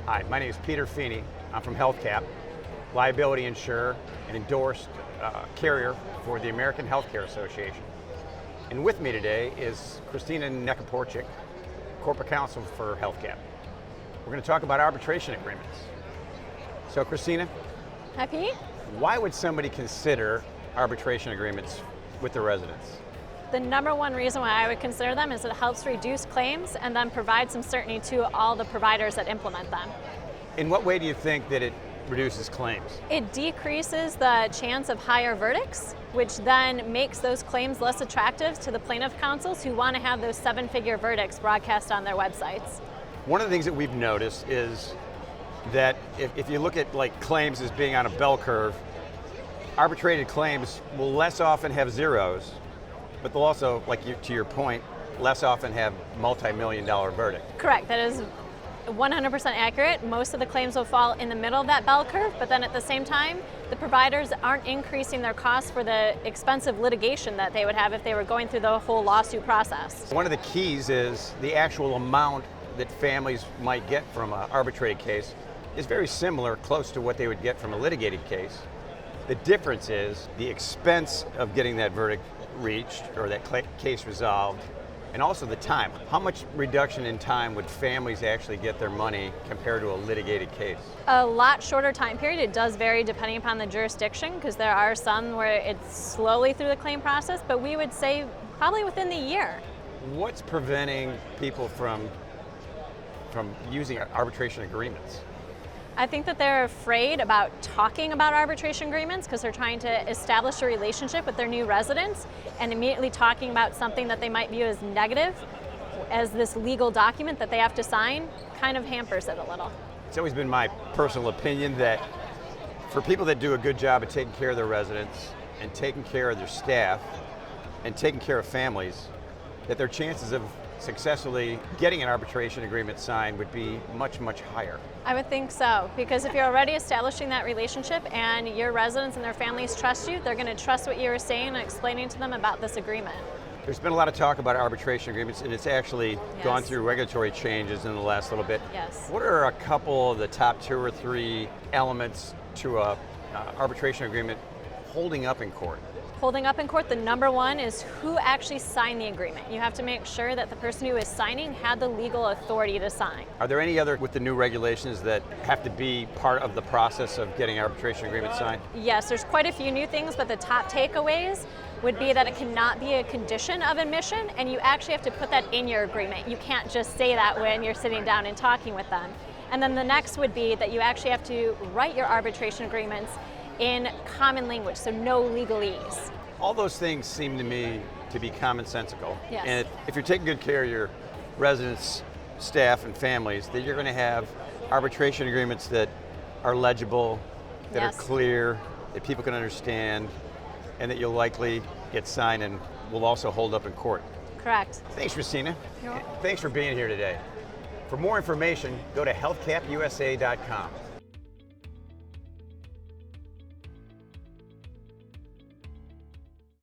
Hi, my name is Peter Feeney. I'm from HealthCap, liability insurer and endorsed carrier for the American Healthcare Association. And with me today is Christina Nechiporchik, corporate counsel for HealthCap. We're going to talk about arbitration agreements. So Christina, Happy? why would somebody consider arbitration agreements with their residents? The number one reason why I would consider them is it helps reduce claims and then provide some certainty to all the providers that implement them. In what way do you think that it reduces claims? It decreases the chance of higher verdicts, which then makes those claims less attractive to the plaintiff counsels who want to have those seven-figure verdicts broadcast on their websites. One of the things that we've noticed is that if you look at like claims as being on a bell curve, arbitrated claims will less often have zeros, but they'll also, to your point, less often have multi-million-dollar verdict. Correct, that is 100% accurate. Most of the claims will fall in the middle of that bell curve, but then at the same time, the providers aren't increasing their costs for the expensive litigation that they would have if they were going through the whole lawsuit process. One of the keys is the actual amount that families might get from an arbitrated case is very similar, close to what they would get from a litigated case. The difference is the expense of getting that verdict reached or that case resolved, and also the time. How much reduction in time would families actually get their money compared to a litigated case? A lot shorter time period. It does vary depending upon the jurisdiction, because there are some where it's slowly through the claim process, but we would say probably within the year. What's preventing people from using arbitration agreements? I think that they're afraid about talking about arbitration agreements because they're trying to establish a relationship with their new residents, and immediately talking about something that they might view as negative, as this legal document that they have to sign, kind of hampers it a little. It's always been my personal opinion that for people that do a good job of taking care of their residents and taking care of their staff and taking care of families, that their chances of successfully getting an arbitration agreement signed would be much, much higher. I would think so, because if you're already establishing that relationship and your residents and their families trust you, they're going to trust what you were saying and explaining to them about this agreement. There's been a lot of talk about arbitration agreements, and it's actually gone through regulatory changes in the last little bit. Yes. What are a couple of the top 2 or 3 elements to a arbitration agreement holding up in court? Holding up in court, the number one is who actually signed the agreement. You have to make sure that the person who is signing had the legal authority to sign. Are there any other, with the new regulations, that have to be part of the process of getting arbitration agreements signed? Yes, there's quite a few new things, but the top takeaways would be that it cannot be a condition of admission, and you actually have to put that in your agreement. You can't just say that when you're sitting down and talking with them. And then the next would be that you actually have to write your arbitration agreements in common language, so no legalese. All those things seem to me to be commonsensical. Yes. And if you're taking good care of your residents, staff, and families, that you're going to have arbitration agreements that are legible, that are clear, that people can understand, and that you'll likely get signed and will also hold up in court. Correct. Thanks, Christina. You're welcome. Thanks for being here today. For more information, go to healthcapusa.com.